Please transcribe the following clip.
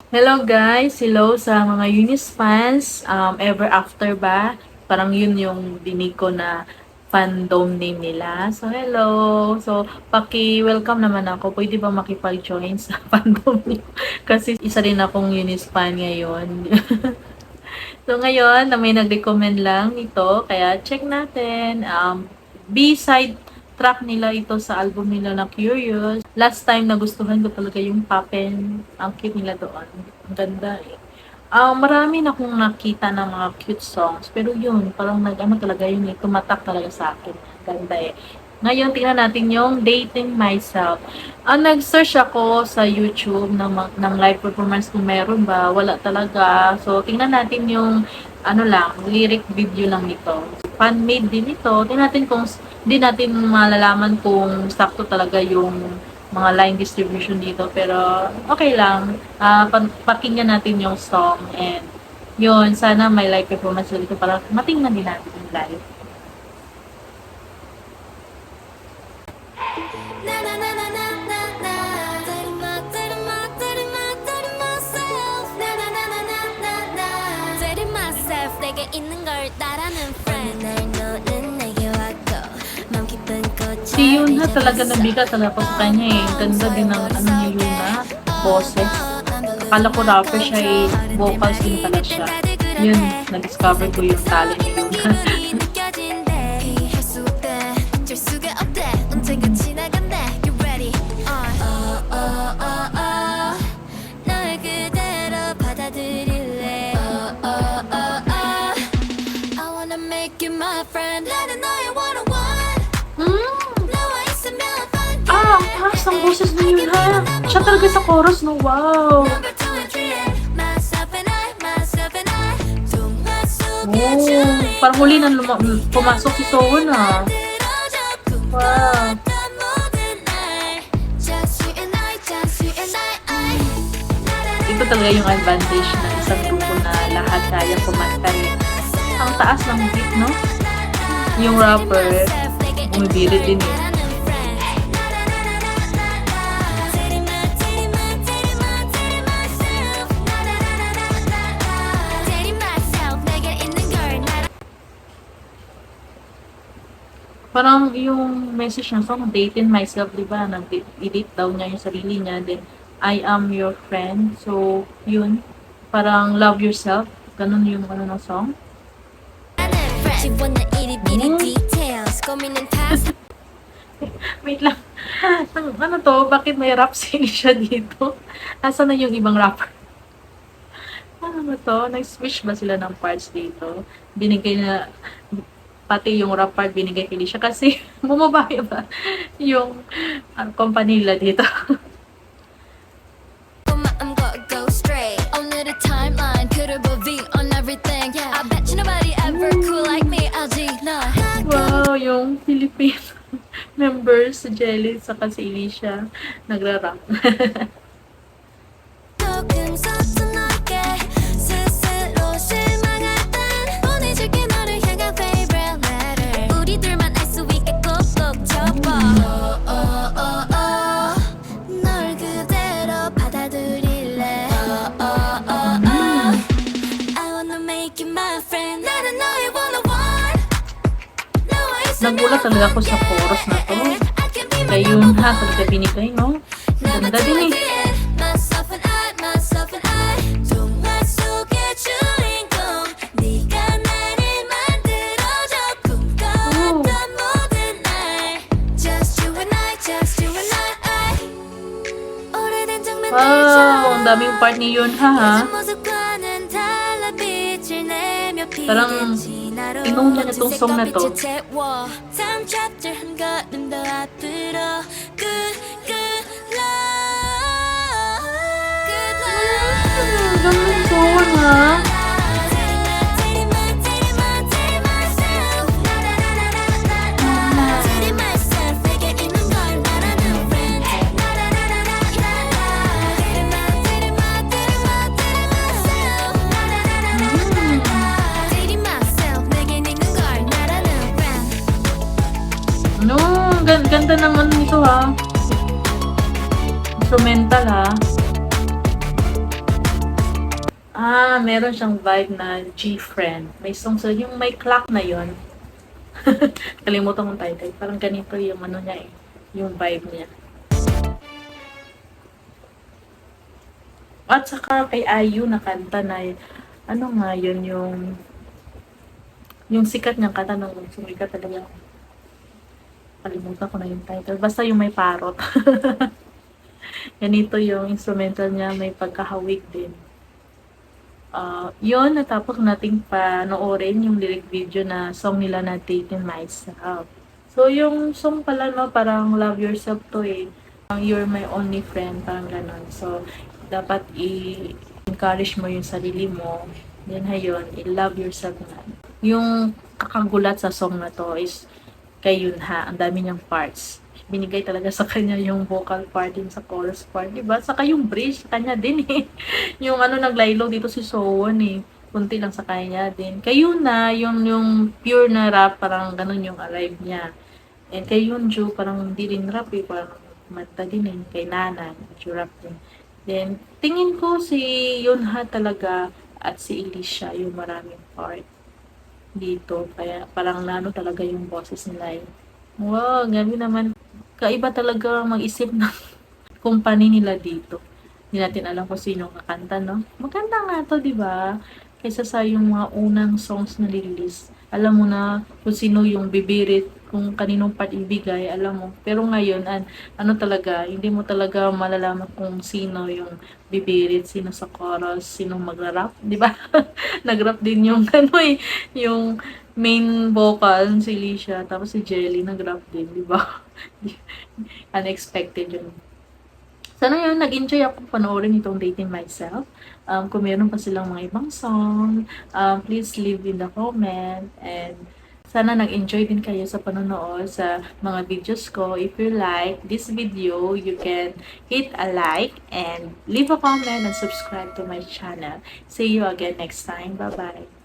Hello guys! Hello sa mga Eunice fans. Ever After ba? Parang yun yung dinig ko na fandom name nila. So, hello! So, paki-welcome naman ako. Pwede ba makipag-join sa fandom niyo? Kasi isa rin akong Eunice fan ngayon. So, ngayon, na may nag-recommend lang ito. Kaya, check natin. B-side track nila ito sa album nila na Curious. Last time nagustuhan ko talaga yung Papen. Ang cute nila doon. Ang ganda eh. Marami na akong nakita ng mga cute songs. Pero yun, parang nag-ano talaga yun eh. Tumatak talaga sa akin. Ang ganda eh. Ngayon, tingnan natin yung Dating Myself. Nag-search ako sa YouTube ng live performance kung meron ba. Wala talaga. So, tingnan natin yung ano lang, lyric video lang nito. Fan-made din ito. Tingnan natin kung di natin malalaman kung sakto talaga yung mga line distribution dito. Pero, okay lang. Pakinggan natin yung song and yun, sana may live performance dito para matingnan din natin yung live. Si Yuna talaga nabigat talaga ko sa kanya eh. Ganda din ng ano ni Yuna, boses. Akala ko rapper siya eh, vocals din pala siya. Yun, na-discover ko yung talent ni Yuna. Ang taas ng boses ni Yuna. Siya talaga sa chorus, no? Wow! Oh, parang huli nang pumasok si Sohon ah. Wow! Ito talaga yung advantage ng isang grupo na lahat kaya kumanta eh. Ang taas ng beat, no? Yung rapper, bumibirit din eh. Parang yung message niya, song, dating myself, di ba? Nag-edit daw niya yung sarili niya. Then, I am your friend. So, yun. Parang love yourself. Ganun yung ano ng song. Wait lang. Ano to? Bakit may rap sing siya dito? Asa na yung ibang rapper? Ano ba to? Nag-switch ba sila ng parts dito? Binigay na, pati yung rap part binigay kay Alicia kasi bumabaya ba yung company nila dito. Wow, yung Philippine members, si Jelly, saka si Alicia, nagra-rap. Nagulat talaga ako sa chorus na to. Kaya yun ha, talaga binigay, no? Ganda din eh. Wow, ang daming part ni Yunha ha. Parang inuna niya itong song na to. Ganda song ha. No, ganda naman nito ha. Instrumental ha. Meron siyang vibe na G-Friend. May song sa yung may clock na yon. Kalimutan kong title. Parang ganito yung ano niya eh. Yung vibe niya. At saka kay Ayu na kanta na ano nga yun yung sikat niyang kanta nung sumikat talaga. Kalimutan ko na yung title. Basta yung may parot. Ganito yung instrumental niya. May pagkahawig din. Yun, natapos nating panoorin yung lyric video na song nila na Taking Myself. So, yung song pala, no, parang love yourself to eh. Parang you're my only friend, parang ganon. So, dapat i-encourage mo yung sarili mo. Yan yun, i-love yourself na. Yung kakagulat sa song na to is kay Yunha. Ang dami niyang parts. Binigay talaga sa kanya yung vocal part din sa chorus part, diba? Saka yung bridge, sa kanya din eh. Yung ano, naglaylo dito si Sowon eh. Kunti lang sa kanya din. Kay Yuna, yung pure na rap, parang ganun yung alive niya. And kay Yunju, parang hindi rin rap eh. Parang mata din eh. Kay Nana, medyo rap din. Then, tingin ko si Yunha talaga at si Elisha yung maraming part dito. Kaya parang nano talaga yung boses nila eh. Wow, gabi naman. Kaiba talaga mag-isip ng company nila dito. Hindi natin alam kung sino kakanta, no? Maganda nga to, di ba? Kaysa sa yung mga unang songs na release. Alam mo na kung sino yung bibirit, kung kaninong part ibigay, alam mo. Pero ngayon, ano talaga, hindi mo talaga malalaman kung sino yung bibirit, sino sa chorus, sino magra-rap, di ba? Nag-rap din yung, ano eh, yung main vocal, si Alicia, tapos si Jelly, nag-rap din, di ba? Unexpected yun. Sana yun, nag-enjoy ako panoorin itong Dating Myself. Kung meron pa silang mga ibang song, please leave in the comment. And sana nag-enjoy din kayo sa panonood sa mga videos ko. If you like this video, you can hit a like and leave a comment and subscribe to my channel. See you again next time. Bye-bye.